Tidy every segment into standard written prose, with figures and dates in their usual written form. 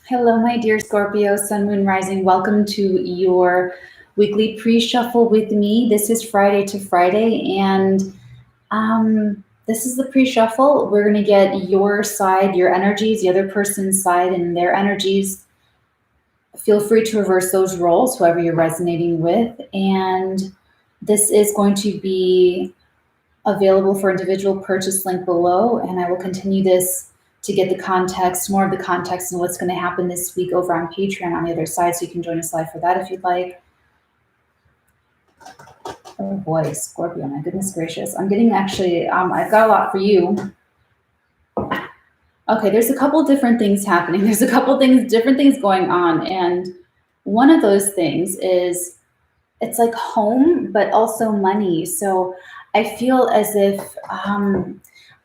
Hello, my dear Scorpio, Sun, Moon, Rising. Welcome to your weekly pre-shuffle with me. This is Friday to Friday, and this is the pre-shuffle. We're going to get your side, your energies, the other person's side, and their energies. Feel free to reverse those roles, whoever you're resonating with. And this is going to be available for individual purchase, link below, and I will continue this to get the context, more of the context and what's going to happen this week over on Patreon on the other side, so you can join us live for that if you'd like. Oh boy, Scorpio, my goodness gracious. I'm getting actually, I've got a lot for you. Okay, there's a couple different things happening. There's a couple things, different things going on, and one of those things is it's like home, but also money. So I feel as if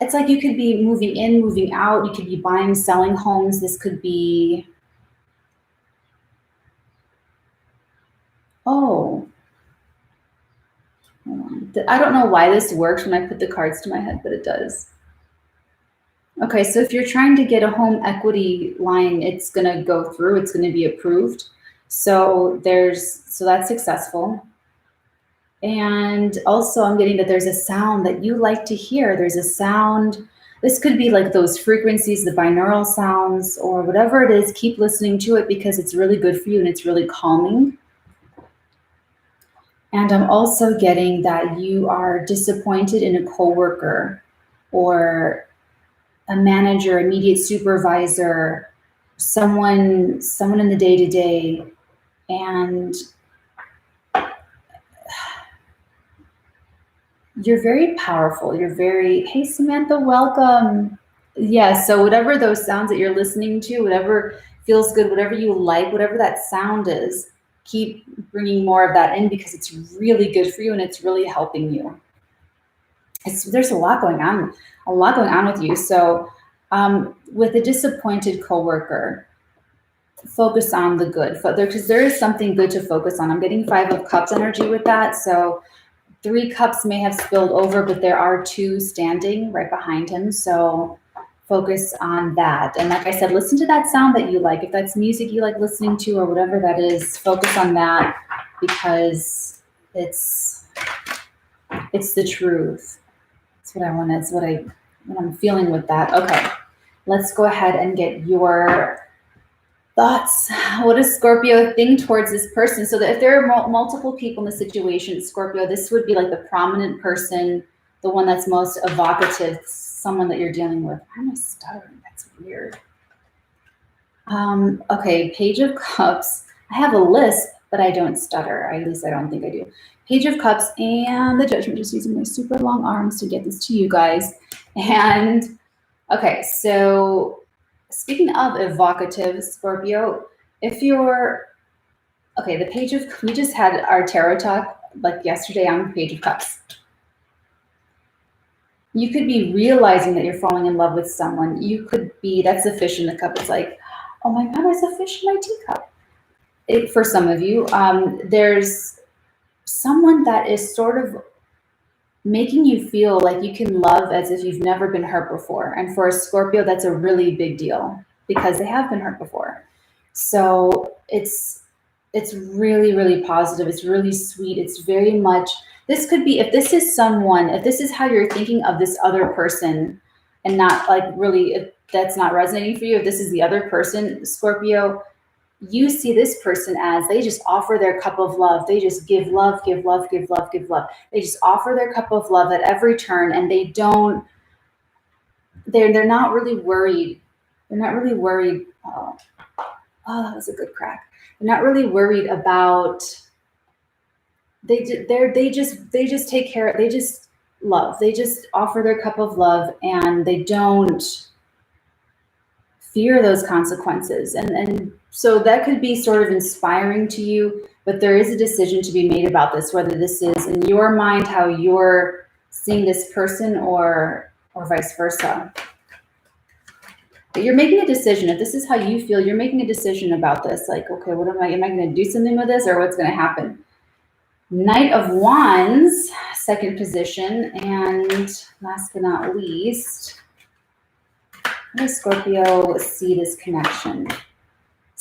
it's like you could be moving in, moving out. You could be buying, selling homes. This could be, oh, hold on. I don't know why this works when I put the cards to my head, but it does. Okay, so if you're trying to get a home equity line, it's going to go through. It's going to be approved. So that's successful. And also I'm getting that there's a sound that you like to hear. There's a sound. This could be like those frequencies, the binaural sounds, or whatever it is. Keep listening to it because it's really good for you and it's really calming. And I'm also getting that you are disappointed in a coworker or a manager, immediate supervisor, someone in the day-to-day, and you're very powerful. You're very, hey, Samantha, welcome. Yeah, so whatever those sounds that you're listening to, whatever feels good, whatever you like, whatever that sound is, keep bringing more of that in because it's really good for you and it's really helping you. There's a lot going on with you. So with a disappointed coworker, focus on the good, because there is something good to focus on. I'm getting 5 of Cups energy with that. So 3 cups may have spilled over, but there are 2 standing right behind him. So focus on that. And like I said, listen to that sound that you like. If that's music you like listening to or whatever that is, focus on that because it's the truth. That's what I want. That's what I'm feeling with that. Okay, let's go ahead and get your thoughts. What does Scorpio think towards this person? So that if there are multiple people in the situation, Scorpio, this would be like the prominent person, the one that's most evocative, someone that you're dealing with. I'm stuttering. That's weird. Okay, Page of Cups. I have a list, but I don't stutter. At least I don't think I do. Page of Cups and the Judgment. Just using my super long arms to get this to you guys. And okay, so speaking of evocative, Scorpio, if you're, okay, the Page of, we just had our tarot talk like yesterday on the Page of Cups. You could be realizing that you're falling in love with someone. You could be, that's the fish in the cup. It's like, oh my God, there's a fish in my teacup. For some of you, there's someone that is sort of making you feel like you can love as if you've never been hurt before. And for a Scorpio, that's a really big deal because they have been hurt before. So it's really, really positive. It's really sweet. It's very much, this could be, if this is someone, if this is how you're thinking of this other person and not like really, if that's not resonating for you, if this is the other person, Scorpio, you see this person as they just offer their cup of love. They just give love, give love, give love, give love. They just offer their cup of love at every turn, and they don't, they're not really worried. They're not really worried. Oh, that was a good crack. They're not really worried about, they just take care, they just love. They just offer their cup of love and they don't fear those consequences. And so that could be sort of inspiring to you, but there is a decision to be made about this, whether this is in your mind, how you're seeing this person or vice versa. But you're making a decision. If this is how you feel, you're making a decision about this. Like, okay, what am I going to do something with this or what's going to happen? Knight of Wands, second position. And last but not least, how does Scorpio see this connection?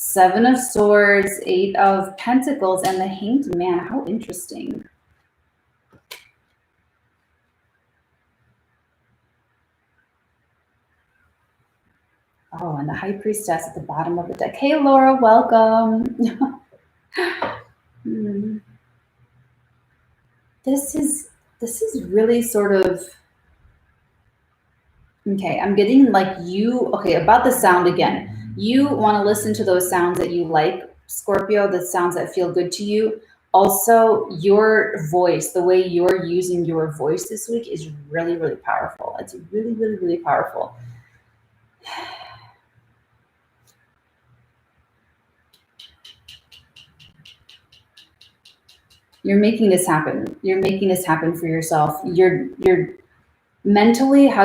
Seven of Swords, Eight of Pentacles, and the Hanged Man. How interesting. Oh, and the High Priestess at the bottom of the deck. Hey, Laura, welcome. This is really sort of, okay, I'm getting like okay, about the sound again. You want to listen to those sounds that you like, Scorpio, the sounds that feel good to you. Also, your voice, the way you're using your voice this week is really, really powerful. It's really, really, really powerful. You're making this happen. You're making this happen for yourself. You're mentally how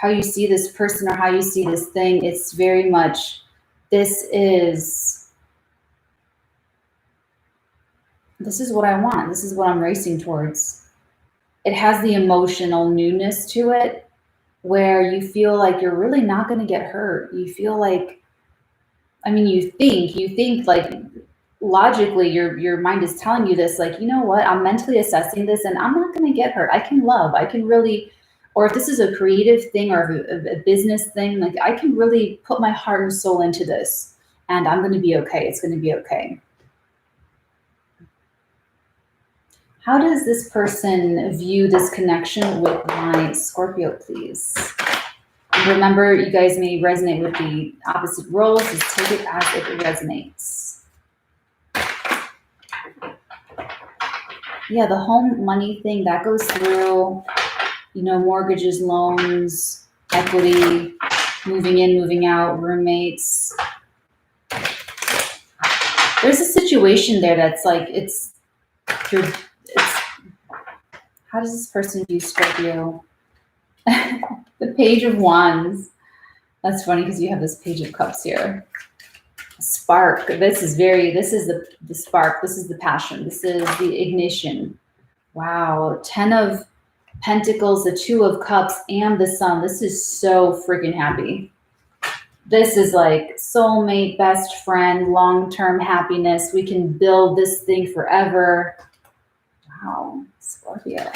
you see this person or how you see this thing. It's very much, this is what I want. This is what I'm racing towards. It has the emotional newness to it where you feel like you're really not going to get hurt. You feel like, I mean, you think like logically your mind is telling you this, like, you know what, I'm mentally assessing this and I'm not going to get hurt. I can love, I can really, or if this is a creative thing or a business thing, like I can really put my heart and soul into this and I'm going to be okay. It's going to be okay. How does this person view this connection with my Scorpio, please? And remember, you guys may resonate with the opposite roles. Just take it as it resonates. Yeah, the home money thing, that goes through, you know, mortgages, loans, equity, moving in, moving out, roommates. There's a situation there that's like, how does this person view Scorpio? The Page of Wands. That's funny because you have this Page of Cups here. Spark. This is the spark. This is the passion. This is the ignition. Wow. 10 of Pentacles, the 2 of Cups, and the Sun. This is so freaking happy. This is like soulmate, best friend, long-term happiness. We can build this thing forever. Wow. Scorpio.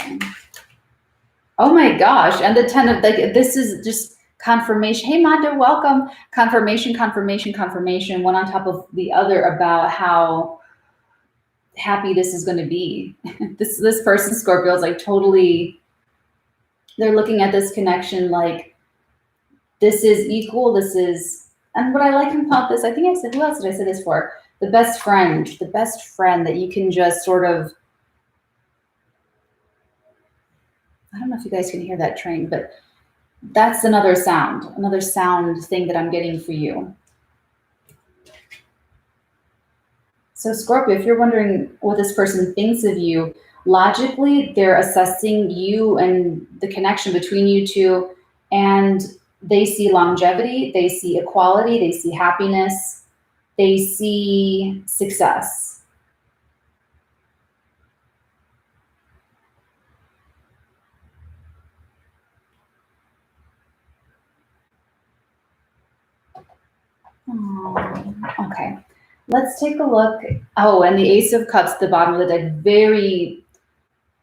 Oh my gosh. And the 10 of, like, this is just confirmation. Hey, Manda, welcome. Confirmation, confirmation, confirmation, one on top of the other about how happy this is going to be. This person, Scorpio, is like totally, they're looking at this connection like this is equal. This is, and what I like about this, I think I said, who else did I say this for? The best friend that you can just sort of, I don't know if you guys can hear that train, but that's another sound thing that I'm getting for you. So Scorpio, if you're wondering what this person thinks of you, logically, they're assessing you and the connection between you two, and they see longevity, they see equality, they see happiness, they see success. Okay, let's take a look. Oh, and the Ace of Cups, the bottom of the deck, very,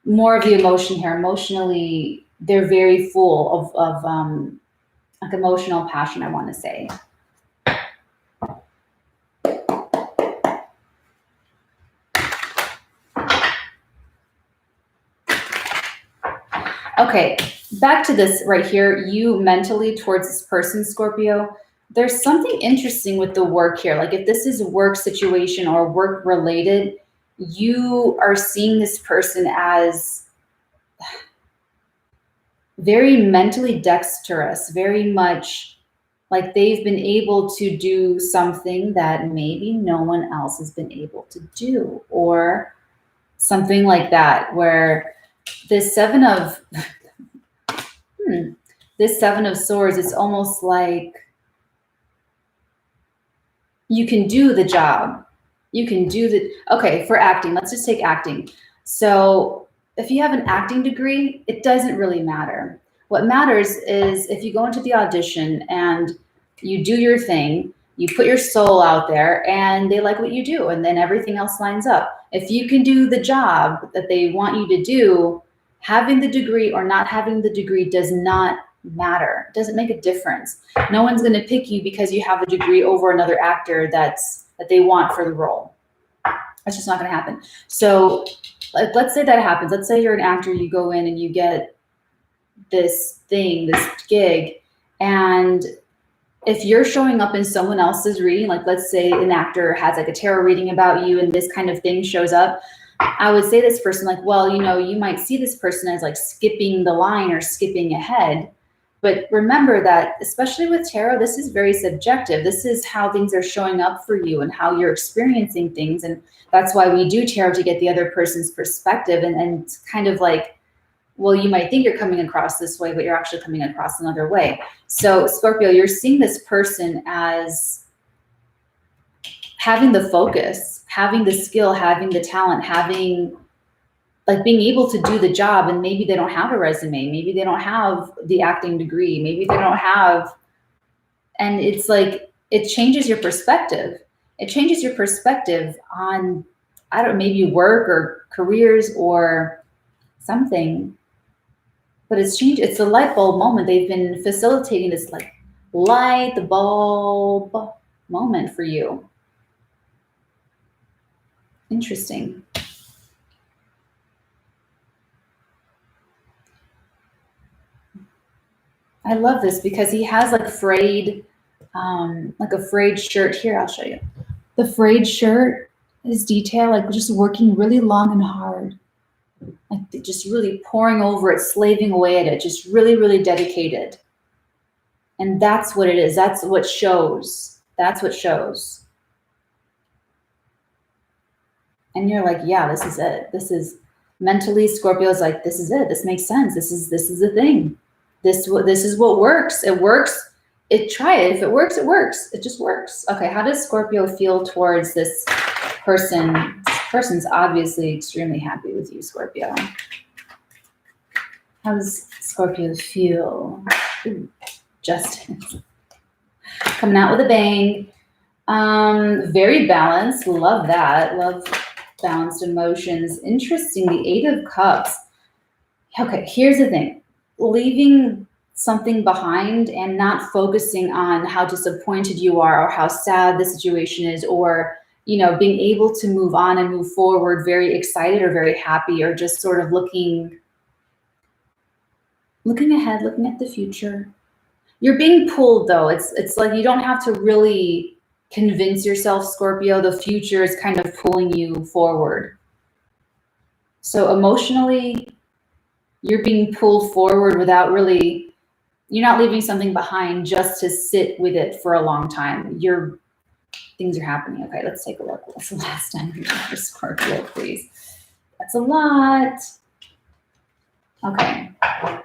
more of the emotion here. Emotionally, they're very full of like emotional passion, I want to say. Okay, back to this right here. You mentally towards this person, Scorpio, there's something interesting with the work here. Like if this is a work situation or work related, you are seeing this person as very mentally dexterous, very much like they've been able to do something that maybe no one else has been able to do, or something like that, where this seven of this Seven of Swords, it's almost like you can do the job. You can do okay, for acting, let's just take acting. So if you have an acting degree, it doesn't really matter. What matters is if you go into the audition and you do your thing, You put your soul out there and they like what you do, and then everything else lines up. If you can do the job that they want you to do, having the degree or not having the degree does not matter. It doesn't make a difference. No one's going to pick you because you have a degree over another actor that they want for the role. That's just not going to happen. So like, let's say that happens. Let's say you're an actor, you go in and you get this thing, this gig, and if you're showing up in someone else's reading, like let's say an actor has like a tarot reading about you and this kind of thing shows up, I would say this person like, well, you know, you might see this person as like skipping the line or skipping ahead. But remember that, especially with tarot, this is very subjective. This is how things are showing up for you and how you're experiencing things. And that's why we do tarot, to get the other person's perspective and kind of like, well, you might think you're coming across this way, but you're actually coming across another way. So Scorpio, you're seeing this person as having the focus, having the skill, having the talent, having like being able to do the job. And maybe they don't have a resume. Maybe they don't have the acting degree. Maybe they don't have, and it's like, it changes your perspective. It changes your perspective on, I don't know, maybe work or careers or something. But it's changed. It's a light bulb moment. They've been facilitating this like light the bulb moment for you. Interesting. I love this because he has like frayed shirt. Here, I'll show you. The frayed shirt, his detail, like just working really long and hard. Like just really pouring over it, slaving away at it, just really, really dedicated. And that's what it is. That's what shows. That's what shows. And you're like, yeah, this is it. This is mentally, Scorpio's like, this is it. This makes sense. This is the thing. This is what works. It works. Try it. If it works, it works. It just works. Okay, how does Scorpio feel towards this person? This person's obviously extremely happy with you, Scorpio. How does Scorpio feel? Ooh, Justin. Coming out with a bang. Very balanced. Love that. Love balanced emotions. Interesting. The Eight of Cups. Okay, here's the thing. Leaving something behind and not focusing on how disappointed you are or how sad the situation is, or, you know, being able to move on and move forward very excited or very happy, or just sort of looking ahead, looking at the future. You're being pulled though. It's like you don't have to really convince yourself, Scorpio. The future is kind of pulling you forward. So emotionally, you're being pulled forward without really, you're not leaving something behind just to sit with it for a long time. Things are happening. Okay, let's take a look. What's the last time for Scorpio, please? That's a lot. Okay. Oh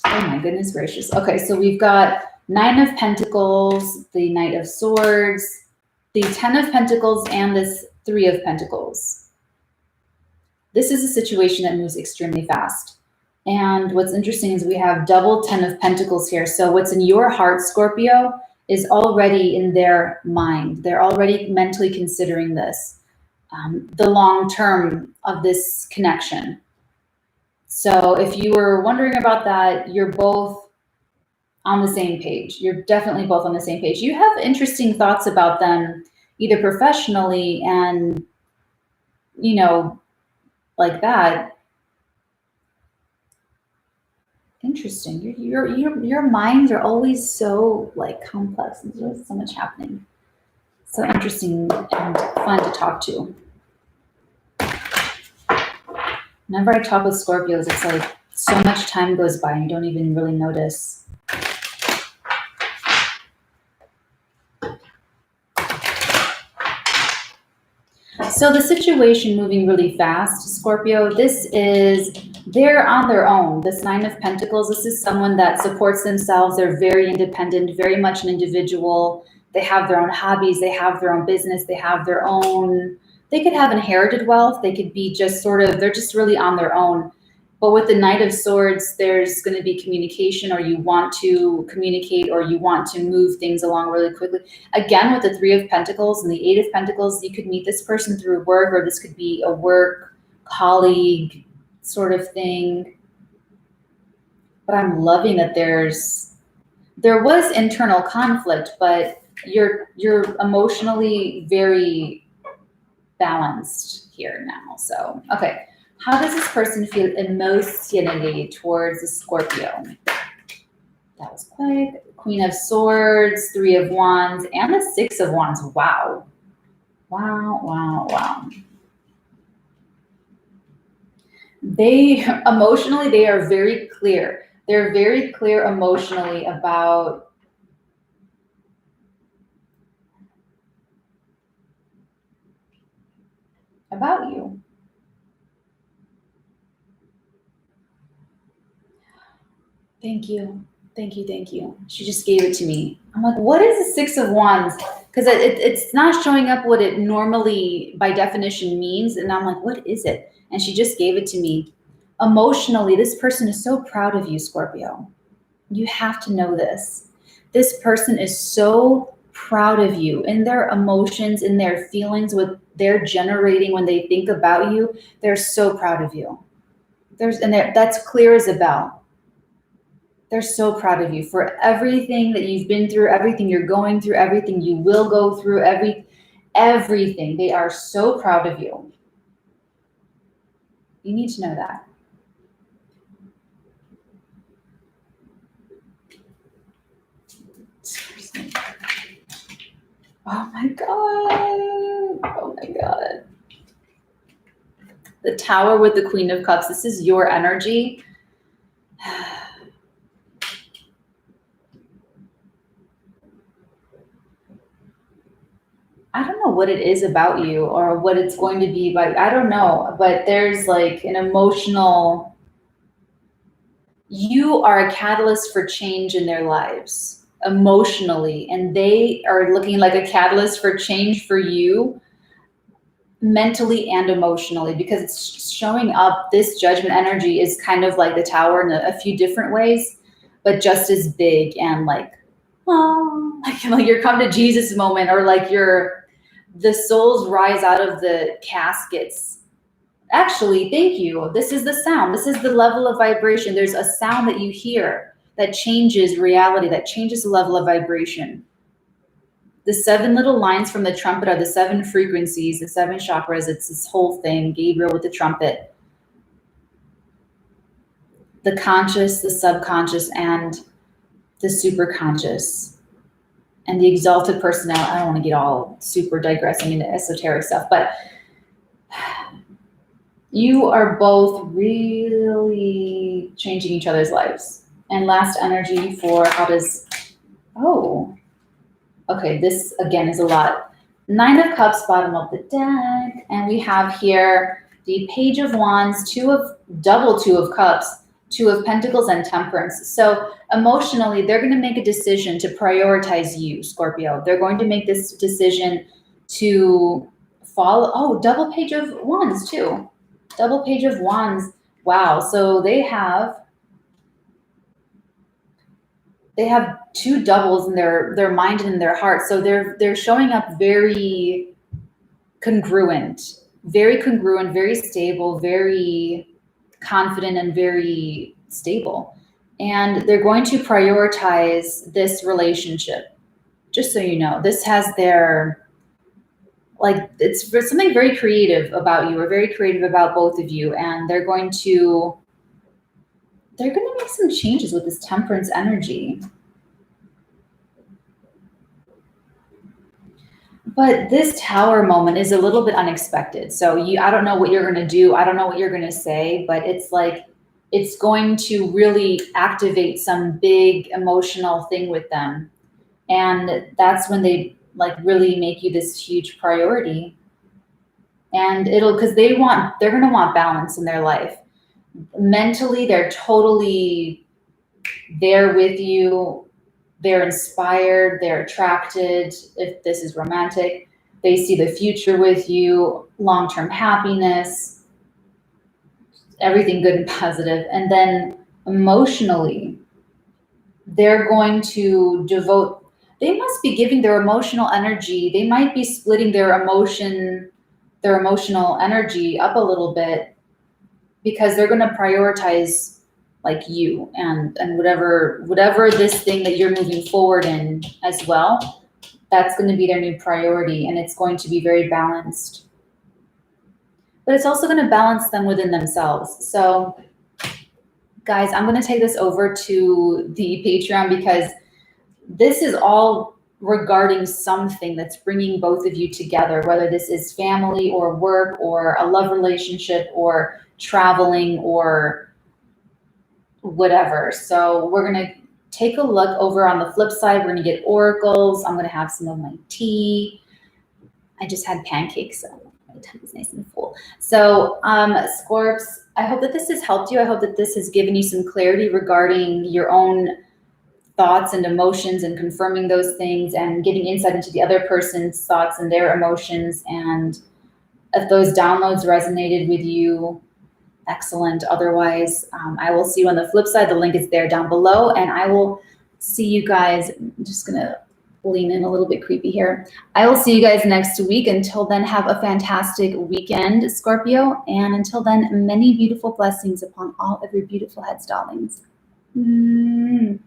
my goodness gracious. Okay, so we've got Nine of Pentacles, the Knight of Swords, the Ten of Pentacles, and this Three of Pentacles. This is a situation that moves extremely fast. And what's interesting is we have double Ten of Pentacles here. So what's in your heart, Scorpio, is already in their mind. They're already mentally considering this, the long term of this connection. So if you were wondering about that, you're both on the same page. You're definitely both on the same page. You have interesting thoughts about them, either professionally and, you know, like that. Interesting. Your minds are always so like complex. There's so much happening. So interesting and fun to talk to. Whenever I talk with Scorpios, it's like so much time goes by and you don't even really notice. So the situation moving really fast, Scorpio, they're on their own. This Nine of Pentacles, this is someone that supports themselves. They're very independent, very much an individual. They have their own hobbies. They have their own business. They have their own, they could have inherited wealth. They could be just sort of, they're just really on their own. But with the Knight of Swords, there's going to be communication, or you want to communicate, or you want to move things along really quickly. Again, with the Three of Pentacles and the Eight of Pentacles, you could meet this person through work, or this could be a work colleague sort of thing. But I'm loving that there was internal conflict, but you're emotionally very balanced here now. So, okay. How does this person feel emotionally towards a Scorpio? That was quick. Queen of Swords, Three of Wands, and the Six of Wands. Wow. Wow, wow, wow. They emotionally, they are very clear. They're very clear emotionally about you. Thank you. Thank you. Thank you. She just gave it to me. I'm like, what is the Six of Wands? Because it's not showing up what it normally by definition means. And I'm like, what is it? And she just gave it to me. Emotionally, this person is so proud of you, Scorpio. You have to know this. This person is so proud of you in their emotions, in their feelings, what they're generating when they think about you. They're so proud of you. That's clear as a bell. They're so proud of you for everything that you've been through, everything you're going through, everything you will go through, everything. They are so proud of you. You need to know that. Oh my God. Oh my God. The Tower with the Queen of Cups. This is your energy. I don't know what it is about you or what it's going to be, but I don't know. But there's like an emotional, you are a catalyst for change in their lives emotionally, and they are looking like a catalyst for change for you mentally and emotionally, because it's showing up. This Judgment energy is kind of like the Tower in a few different ways, but just as big and like, oh, like your come to Jesus moment, or like the souls rise out of the caskets. Actually, thank you. This is the sound. This is the level of vibration. There's a sound that you hear that changes reality, that changes the level of vibration. The 7 little lines from the trumpet are the 7 frequencies, the 7 chakras. It's this whole thing. Gabriel with the trumpet. The conscious, the subconscious, and the superconscious. And the exalted personality. I don't want to get all super digressing into esoteric stuff, but you are both really changing each other's lives. And last energy for how does, oh, okay, this again is a lot. 9 of Cups, bottom of the deck. And we have here the Page of Wands, double 2 of Cups, 2 of Pentacles, and Temperance. So emotionally, they're going to make a decision to prioritize you, Scorpio. They're going to make this decision to follow, oh, double Page of Wands too. Double Page of Wands. Wow. So they have 2 doubles in their mind and in their heart. So they're showing up very congruent, very stable, very confident, and very stable. And they're going to prioritize this relationship. Just so you know, this has their, like, it's something very creative about you, or very creative about both of you. And they're going to make some changes with this Temperance energy. But this Tower moment is a little bit unexpected. So I don't know what you're going to do. I don't know what you're going to say, but it's like, it's going to really activate some big emotional thing with them. And that's when they like really make you this huge priority. And because they're going to want balance in their life. Mentally, they're totally there with you. They're inspired, they're attracted. If this is romantic, they see the future with you, long-term happiness. everything good and positive. And then emotionally, they're going to devote, they must be giving their emotional energy. They might be splitting their emotional energy up a little bit, because they're going to prioritize like you and whatever this thing that you're moving forward in as well. That's going to be their new priority, and it's going to be very balanced. But it's also going to balance them within themselves. So guys, I'm going to take this over to the Patreon, because this is all regarding something that's bringing both of you together, whether this is family or work or a love relationship or traveling or whatever. So we're going to take a look over on the flip side. We're going to get oracles. I'm going to have some of my tea. I just had pancakes, so my tummy's nice and full. So Scorps, I hope that this has helped you. I hope that this has given you some clarity regarding your own thoughts and emotions, and confirming those things and getting insight into the other person's thoughts and their emotions. And if those downloads resonated with you, excellent. Otherwise, I will see you on the flip side. The link is there down below, and I will see you guys. I'm just gonna lean in a little bit creepy here. I will see you guys next week. Until then, have a fantastic weekend, Scorpio. And until then, many beautiful blessings upon all of your beautiful heads, darlings.